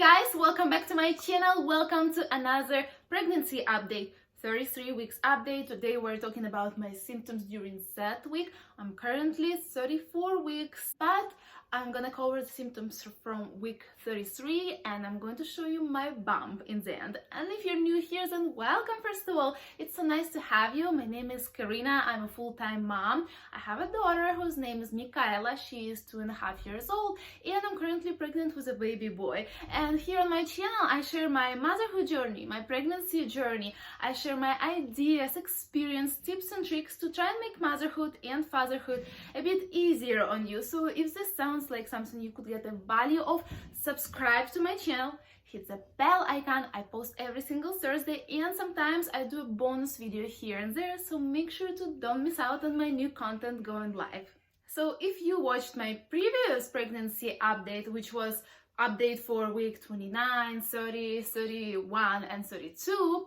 guys, welcome back to my channel. Welcome to another pregnancy update, 33 weeks update. Today we're talking about my symptoms during that week. I'm currently 34 weeks, but I'm gonna cover the symptoms from week 33 and I'm going to show you my bump in the end. And if you're new here, then welcome. First of all, it's so nice to have you. My name is Karyna. I'm a full-time mom. I have a daughter whose name is Mikayla. She is 2.5 years old and I'm currently pregnant with a baby boy. And here on my channel, I share my motherhood journey, my pregnancy journey. I share my ideas, experience, tips and tricks to try and make motherhood and fatherhood a bit easier on you. So if this sounds like something you could get a value of, subscribe to my channel, hit the bell icon. I post every single Thursday and sometimes I do a bonus video here and there, so make sure to don't miss out on my new content going live. So if you watched my previous pregnancy update, which was update for week 29, 30, 31 and 32,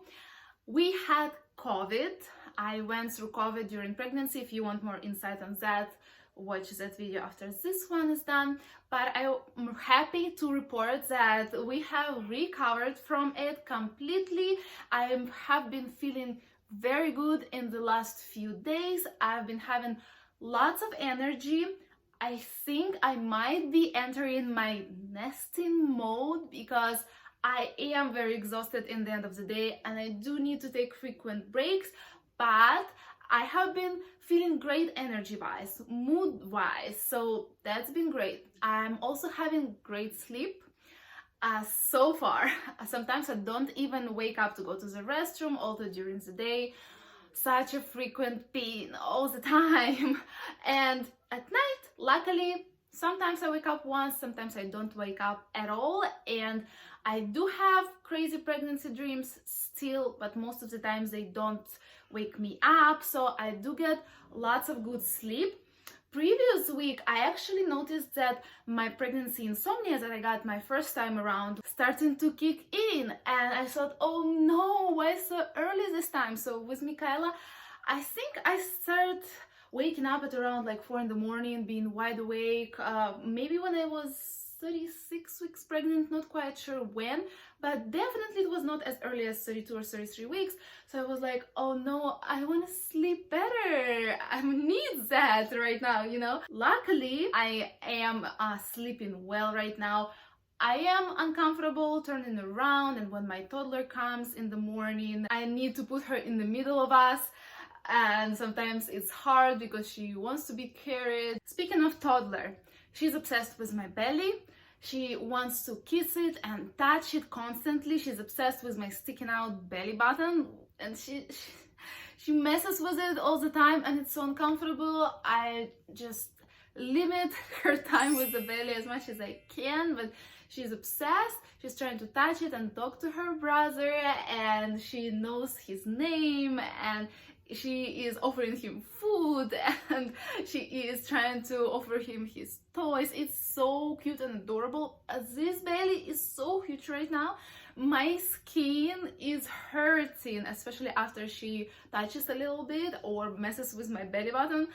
we had COVID. I went through COVID during pregnancy. If you want more insight on that, watch that video after this one is done. But I'm happy to report that we have recovered from it completely. I have been feeling very good in the last few days. I've been having lots of energy. I think I might be entering my nesting mode because I am very exhausted in the end of the day and I do need to take frequent breaks, but I have been feeling great energy-wise, mood-wise, so that's been great. I'm also having great sleep so far. Sometimes I don't even wake up to go to the restroom, although during the day, such a frequent pain all the time. And at night, luckily, sometimes I wake up once, sometimes I don't wake up at all, and I do have crazy pregnancy dreams still, but most of the times they don't wake me up, so I do get lots of good sleep. Previous week, I actually noticed that my pregnancy insomnia that I got my first time around starting to kick in, and I thought, oh no, why so early this time? So with Mikayla, I think I started waking up at around like 4 in the morning, being wide awake, maybe when I was 36 weeks pregnant, not quite sure when, but definitely it was not as early as 32 or 33 weeks. So I was like, oh no, I want to sleep better. I need that right now, you know. Luckily, I am sleeping well right now. I am uncomfortable turning around, and when my toddler comes in the morning, I need to put her in the middle of us. And sometimes it's hard because she wants to be carried. Speaking of toddler, she's obsessed with my belly. She wants to kiss it and touch it constantly. She's obsessed with my sticking out belly button and she messes with it all the time and it's so uncomfortable. I just limit her time with the belly as much as I can, but she's obsessed. She's trying to touch it and talk to her brother, and she knows his name, and she is offering him food, and she is trying to offer him his toys. It's so cute and adorable. This belly is so huge right now. My skin is hurting, especially after she touches a little bit or messes with my belly button.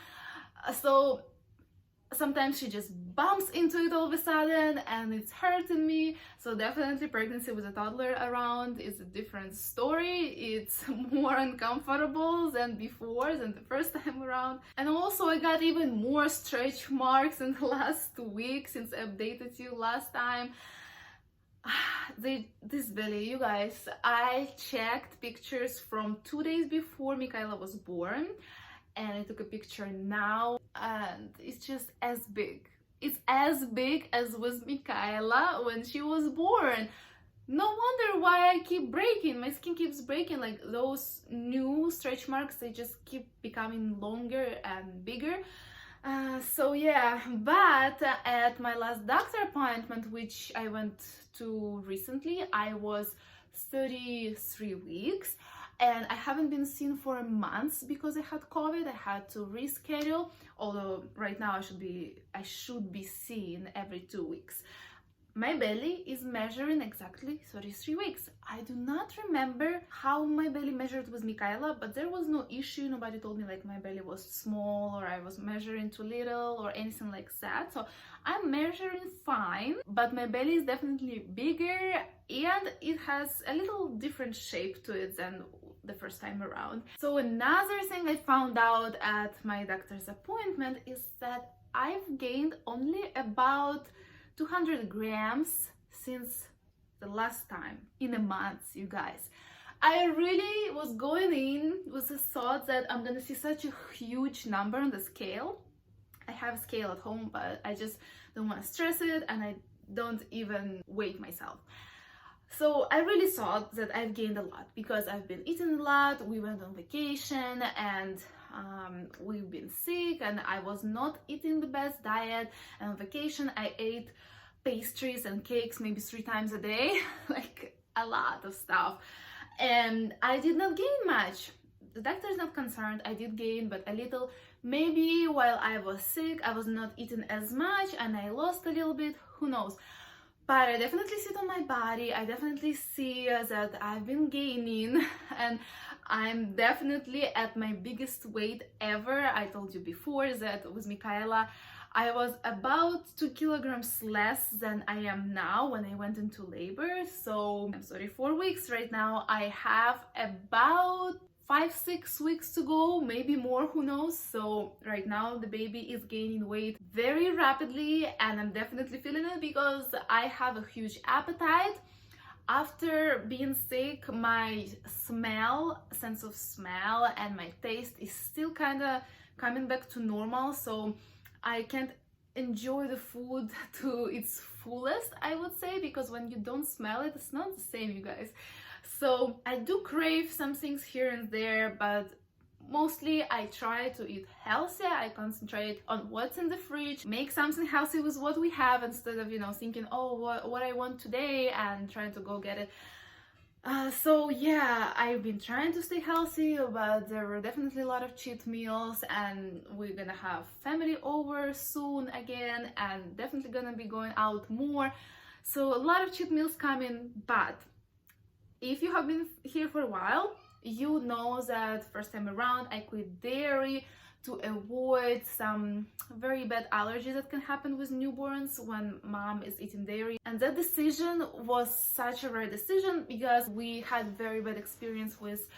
So sometimes she just bumps into it all of a sudden and it's hurting me. So definitely pregnancy with a toddler around is a different story. It's more uncomfortable than before, than the first time around. And also I got even more stretch marks in the last 2 weeks since I updated you last time. This belly, you guys, I checked pictures from 2 days before Mikayla was born, and I took a picture now, and it's just as big. It's as big as was Mikayla when she was born. No wonder why I keep breaking. My skin keeps breaking. Like those new stretch marks, they just keep becoming longer and bigger. So yeah, but at my last doctor appointment, which I went to recently, I was 33 weeks. And I haven't been seen for months because I had COVID. I had to reschedule, although right now I should be seen every 2 weeks. My belly is measuring exactly 33 weeks. I do not remember how my belly measured with Michaela, but there was no issue. Nobody told me like my belly was small or I was measuring too little or anything like that. So I'm measuring fine, but my belly is definitely bigger and it has a little different shape to it than the first time around. So another thing I found out at my doctor's appointment is that I've gained only about 200 grams since the last time in a month, you guys. I really was going in with the thought that I'm gonna see such a huge number on the scale. I have a scale at home, but I just don't want to stress it and I don't even weigh myself. So I really thought that I've gained a lot because I've been eating a lot. We went on vacation and we've been sick and I was not eating the best diet. And on vacation I ate pastries and cakes maybe 3 times a day, like a lot of stuff. And I did not gain much. The doctor is not concerned. I did gain, but a little. Maybe while I was sick, I was not eating as much and I lost a little bit, who knows. But I definitely see it on my body. I definitely see that I've been gaining and I'm definitely at my biggest weight ever. I told you before that with Michaela, I was about 2 kilograms less than I am now when I went into labor. So I'm 34 weeks right now. I have about 5-6 weeks to go, maybe more, who knows. So right now the baby is gaining weight very rapidly and I'm definitely feeling it because I have a huge appetite. After being sick, my sense of smell and my taste is still kind of coming back to normal, so I can't enjoy the food to its fullest, I would say, because when you don't smell it, it's not the same, you guys. So I do crave some things here and there, but mostly I try to eat healthy. I concentrate on what's in the fridge, make something healthy with what we have instead of, thinking, oh, what I want today and trying to go get it. So yeah, I've been trying to stay healthy, but there were definitely a lot of cheat meals and we're gonna have family over soon again and definitely gonna be going out more. So a lot of cheat meals coming, but if you have been here for a while, you know that first time around I quit dairy to avoid some very bad allergies that can happen with newborns when mom is eating dairy. And that decision was such a rare decision because we had very bad experience with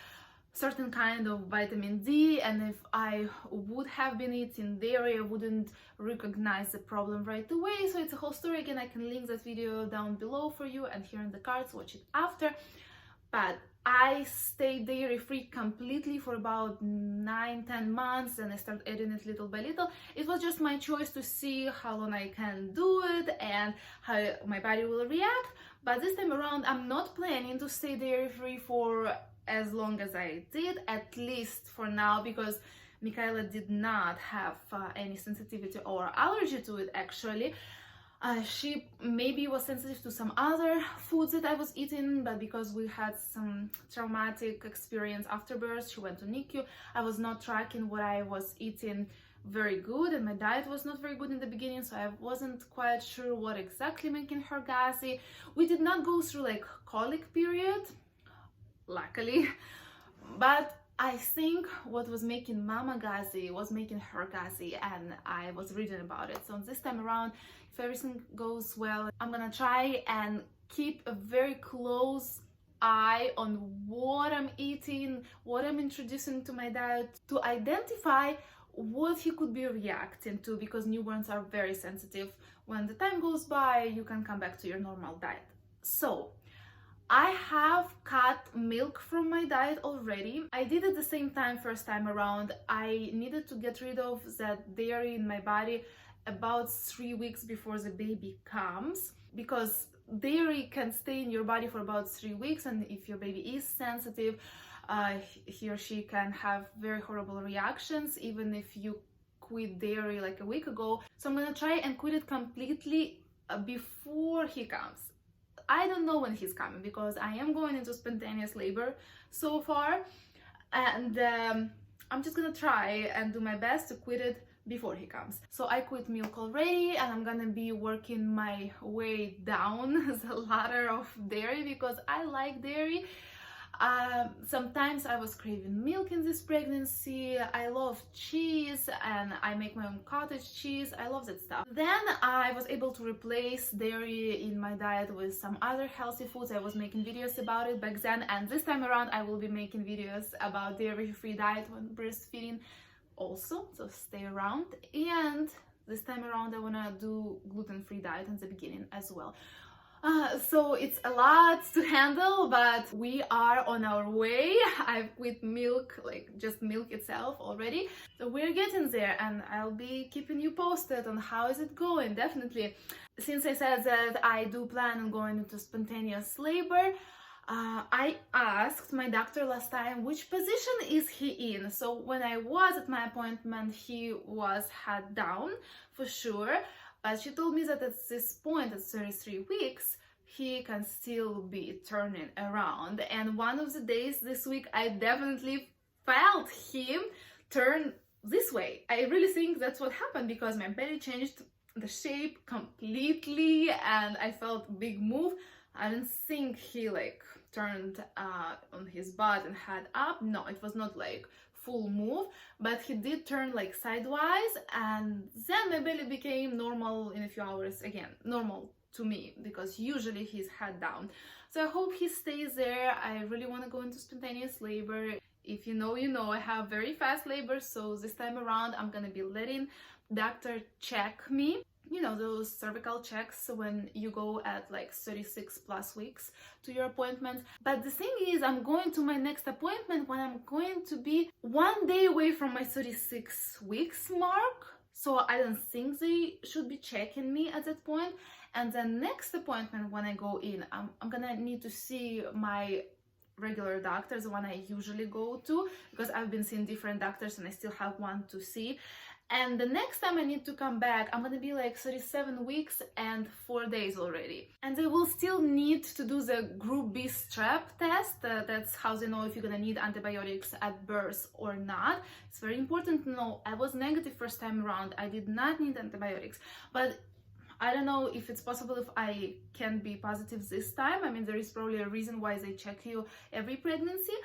certain kind of vitamin D, and if I would have been eating dairy, I wouldn't recognize the problem right away. So it's a whole story. Again, I can link that video down below for you and here in the cards, watch it after. But I stayed dairy free completely for about 9-10 months and I started adding it little by little. It was just my choice to see how long I can do it and how my body will react. But this time around, I'm not planning to stay dairy free for as long as I did, at least for now, because Michaela did not have any sensitivity or allergy to it actually. She maybe was sensitive to some other foods that I was eating, but because we had some traumatic experience after birth, she went to NICU. I was not tracking what I was eating very good and my diet was not very good in the beginning, so I wasn't quite sure what exactly making her gassy. We did not go through like colic period, luckily, but I think what was making mama gassy was making her gassy and I was reading about it. So this time around, if everything goes well, I'm gonna try and keep a very close eye on what I'm eating, what I'm introducing to my diet to identify what he could be reacting to, because newborns are very sensitive. When the time goes by, you can come back to your normal diet. So I have cut milk from my diet already. I did at the same time first time around. I needed to get rid of that dairy in my body about 3 weeks before the baby comes, because dairy can stay in your body for about 3 weeks, and if your baby is sensitive, he or she can have very horrible reactions even if you quit dairy like a week ago. So I'm gonna try and quit it completely before he comes. I don't know when he's coming because I am going into spontaneous labor so far, and I'm just gonna try and do my best to quit it before he comes. So I quit milk already, and I'm gonna be working my way down the ladder of dairy because I like dairy. Sometimes I was craving milk in this pregnancy. I love cheese and I make my own cottage cheese. I love that stuff. Then I was able to replace dairy in my diet with some other healthy foods. I was making videos about it back then, and this time around I will be making videos about dairy-free diet when breastfeeding also, so stay around. And this time around I want to do gluten-free diet in the beginning as well. So it's a lot to handle, but we are on our way. I've quit milk, like just milk itself already. So we're getting there, and I'll be keeping you posted on how is it going, definitely. Since I said that I do plan on going into spontaneous labor, I asked my doctor last time which position is he in. So when I was at my appointment, he was head down for sure. But she told me that at this point, at 33 weeks, he can still be turning around. And one of the days this week, I definitely felt him turn this way. I really think that's what happened because my belly changed the shape completely and I felt a big move. I didn't think he like turned on his butt and head up. No, it was not like full move, but he did turn like sidewise, and then my belly became normal in a few hours again. Normal to me because usually he's head down. So I hope he stays there. I really want to go into spontaneous labor. If you know, you know, I have very fast labor, so this time around I'm gonna be letting doctor check me. You know, those cervical checks when you go at like 36 plus weeks to your appointment. But the thing is, I'm going to my next appointment when I'm going to be 1 day away from my 36 weeks mark. So I don't think they should be checking me at that point. And the next appointment when I go in, I'm gonna need to see my regular doctor, the one I usually go to, because I've been seeing different doctors and I still have one to see. And the next time I need to come back, I'm gonna be like 37 weeks and 4 days already. And they will still need to do the group B strep test. That's how they know if you're gonna need antibiotics at birth or not. It's very important to know. I was negative first time around. I did not need antibiotics. But I don't know if it's possible if I can be positive this time. I mean, there is probably a reason why they check you every pregnancy.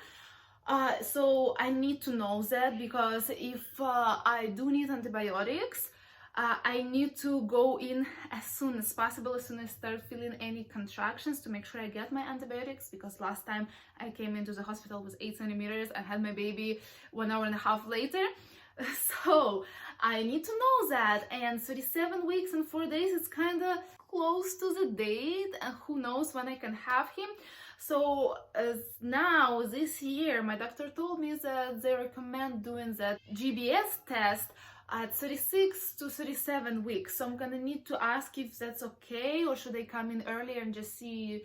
So I need to know that, because if I do need antibiotics, I need to go in as soon as possible, as soon as I start feeling any contractions, to make sure I get my antibiotics, because last time I came into the hospital with 8 centimeters and had my baby 1 hour and a half later. So I need to know that, and 37 weeks and 4 days is kind of close to the date, and who knows when I can have him. So now this year my doctor told me that they recommend doing that GBS test at 36 to 37 weeks. So I'm gonna need to ask if that's okay, or should I come in earlier and just see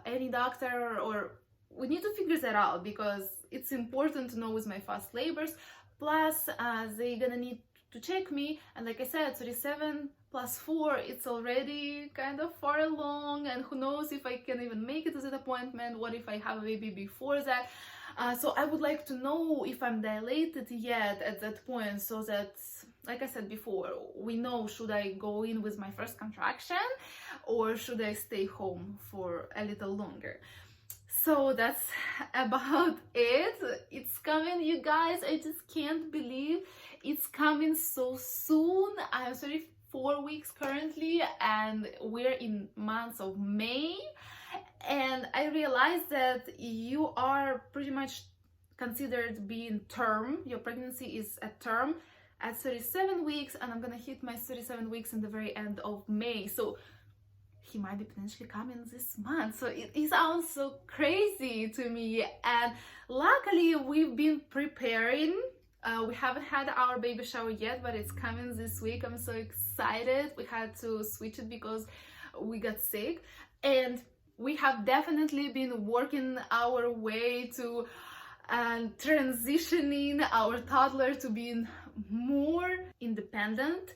any doctor, or we need to figure that out, because it's important to know with my fast labors. Plus they're gonna need to check me, and like I said, 37 plus 4, it's already kind of far along, and who knows if I can even make it to that appointment. What if I have a baby before that? So I would like to know if I'm dilated yet at that point, so that, like I said before, we know, should I go in with my first contraction or should I stay home for a little longer. So that's about it. It's coming, you guys. I just can't believe it's coming so soon. I'm 34 weeks currently, and we're in months of May. And I realized that you are pretty much considered being term. Your pregnancy is a term at 37 weeks, and I'm gonna hit my 37 weeks in the very end of May. So he might be potentially coming this month. So it sounds so crazy to me. And luckily we've been preparing. We haven't had our baby shower yet, but it's coming this week. I'm so excited. We had to switch it because we got sick. And we have definitely been working our way to transitioning our toddler to being more independent.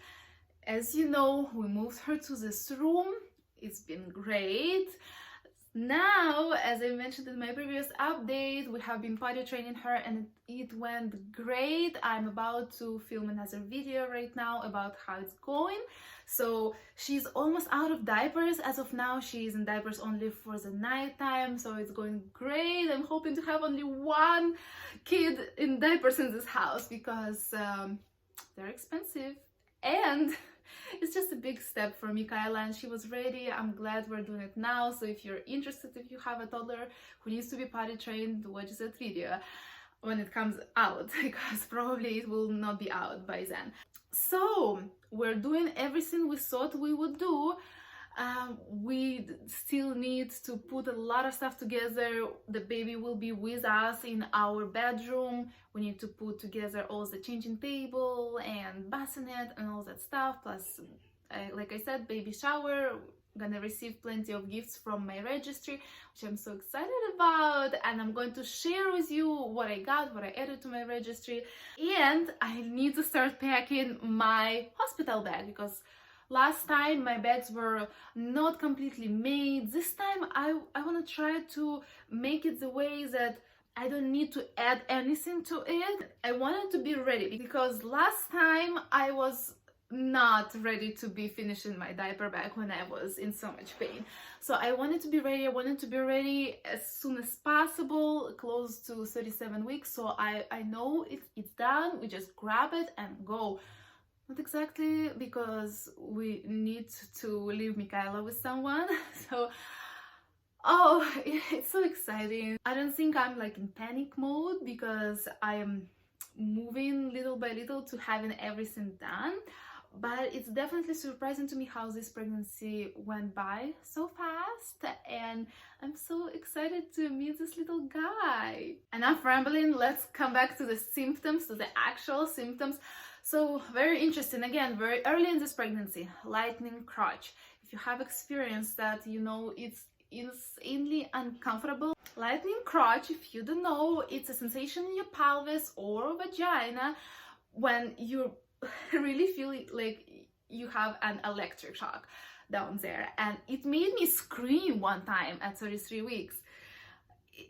As you know, we moved her to this room. It's been great. Now, as I mentioned in my previous update, we have been potty training her and it went great. I'm about to film another video right now about how it's going. So she's almost out of diapers. As of now, she's in diapers only for the night time, so it's going great. I'm hoping to have only one kid in diapers in this house because they're expensive and it's just a big step for Karyna, and she was ready. I'm glad we're doing it now. So if you're interested, if you have a toddler who needs to be potty trained, watch that video when it comes out, because probably it will not be out by then. So we're doing everything we thought we would do. We still need to put a lot of stuff together. The baby will be with us in our bedroom. We need to put together all the changing table and bassinet and all that stuff. Plus, like I said, baby shower. I'm gonna receive plenty of gifts from my registry, which I'm so excited about, and I'm going to share with you what I got, what I added to my registry. And I need to start packing my hospital bag because last time my bags were not completely made. This time I want to try to make it the way that I don't need to add anything to it. I wanted to be ready because last time I was not ready to be finishing my diaper bag when I was in so much pain. So I wanted to be ready. I wanted to be ready as soon as possible, close to 37 weeks. So I know it's done. We just grab it and go. Not exactly, because we need to leave Karyna with someone. So, oh, it's so exciting. I don't think I'm like in panic mode because I am moving little by little to having everything done. But it's definitely surprising to me how this pregnancy went by so fast, and I'm so excited to meet this little guy. Enough rambling, let's come back to the symptoms, to the actual symptoms. So very interesting, again, very early in this pregnancy, lightning crotch. If you have experienced that, you know it's insanely uncomfortable. Lightning crotch, if you don't know, it's a sensation in your pelvis or vagina when you really feel like you have an electric shock down there, and it made me scream one time at 33 weeks.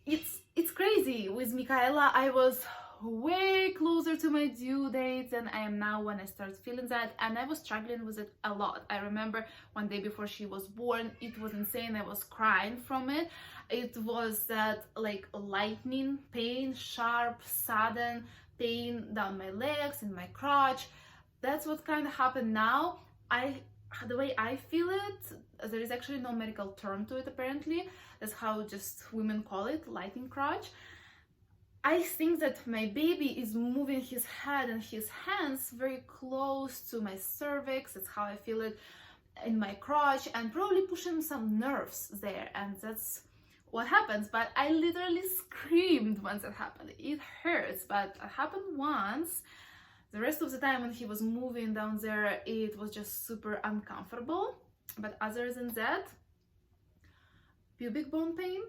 It's crazy. With Karyna, I was way closer to my due date than I am now when I start feeling that, and I was struggling with it a lot. I remember one day before she was born, it was insane. I was crying from it. It was that like lightning pain, sharp, sudden pain down my legs, in my crotch. That's what kind of happened now. The way I feel it, there is actually no medical term to it apparently. That's how just women call it, lightning crotch. I think that my baby is moving his head and his hands very close to my cervix. That's how I feel it in my crotch, and probably pushing some nerves there, and that's what happens. But I literally screamed once it happened. It hurts, but it happened once. The rest of the time when he was moving down there, it was just super uncomfortable. But other than that, pubic bone pain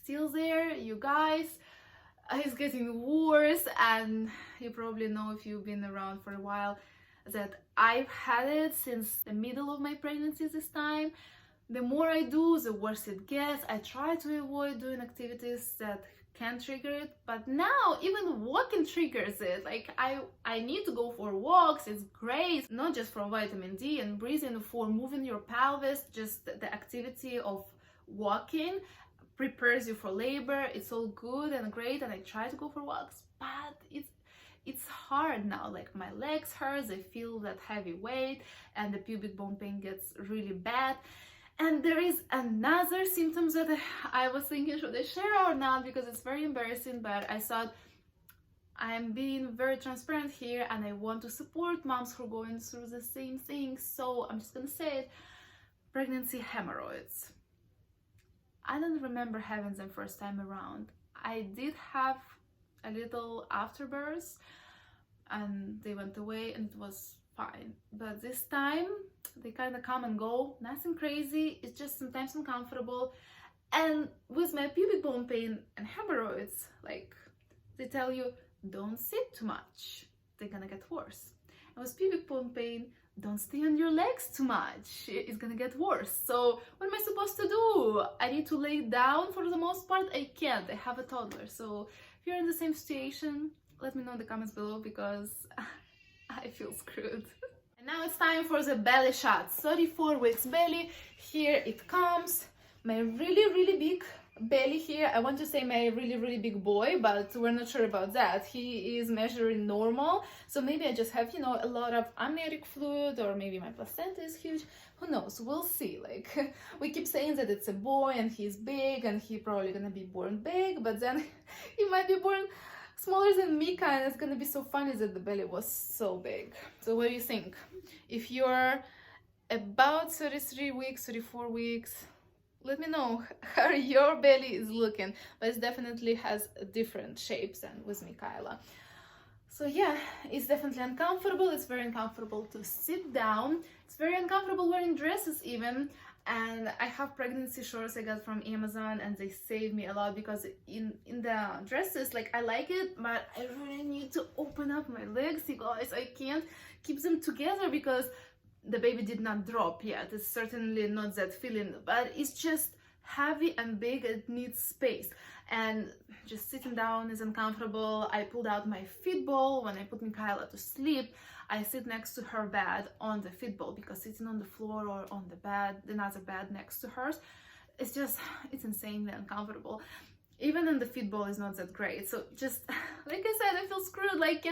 still there, you guys. It's getting worse, and you probably know if you've been around for a while that I've had it since the middle of my pregnancy this time. The more I do, the worse it gets. I try to avoid doing activities that can trigger it, but now even walking triggers it. Like I need to go for walks. It's great, not just for vitamin D and breathing, for moving your pelvis. Just the activity of walking prepares you for labor. It's all good and great, and I try to go for walks, but it's hard now. Like my legs hurt, I feel that heavy weight, and the pubic bone pain gets really bad. And there is another symptom that I was thinking, should I share or not, because it's very embarrassing, but I thought I'm being very transparent here and I want to support moms who are going through the same thing. So I'm just gonna say it. Pregnancy hemorrhoids. I don't remember having them first time around. I did have a little afterbirth and they went away and it was fine. But this time they kind of come and go, nothing crazy, it's just sometimes uncomfortable. And with my pubic bone pain and hemorrhoids, like they tell you, don't sit too much, they're gonna get worse. And with pubic bone pain, don't stay on your legs too much, it's gonna get worse. So what am I supposed to do? I need to lay down for the most part. I can't, I have a toddler. So if you're in the same situation, let me know in the comments below, because I feel screwed. And now it's time for the belly shot. 34 weeks belly, here it comes. My really big belly here. I want to say my really big boy, but we're not sure about that. He is measuring normal, so maybe I just have, you know, a lot of amniotic fluid, or maybe my placenta is huge. Who knows? We'll see. Like, we keep saying that it's a boy and he's big and he's probably gonna be born big, but then he might be born smaller than Mika, and it's gonna be so funny that the belly was so big. So what do you think? If you're about 33 weeks, 34 weeks, let me know how your belly is looking, but it definitely has different shapes than with Michaela. So yeah, it's definitely uncomfortable. It's very uncomfortable to sit down. It's very uncomfortable wearing dresses even. And I have pregnancy shorts I got from Amazon, and they save me a lot, because in the dresses, like, I like it, but I really need to open up my legs, you guys. I can't keep them together because the baby did not drop yet. It's certainly not that feeling, but it's just heavy and big. It needs space, and just sitting down is uncomfortable. I pulled out my feed ball when I put Michaela to sleep. I sit next to her bed on the feed ball, because sitting on the floor or on the bed, another bed next to hers, it's insanely uncomfortable. Even in the feed ball is not that great. So just like I said, I feel screwed. Like,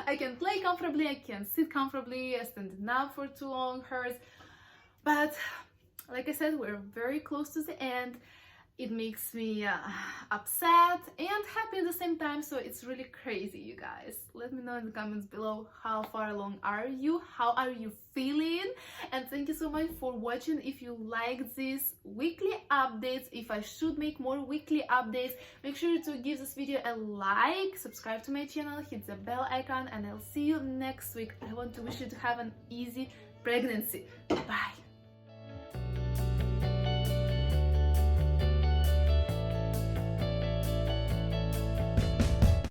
I can't play comfortably, I can't sit comfortably, standing up for too long hurts. But like I said, we're very close to the end. It makes me upset and happy at the same time, so it's really crazy, you guys. Let me know in the comments below, how far along are you? How are you feeling? And thank you so much for watching. If you like these weekly updates, if I should make more weekly updates, make sure to give this video a like, subscribe to my channel, hit the bell icon, and I'll see you next week. I want to wish you to have an easy pregnancy. Bye!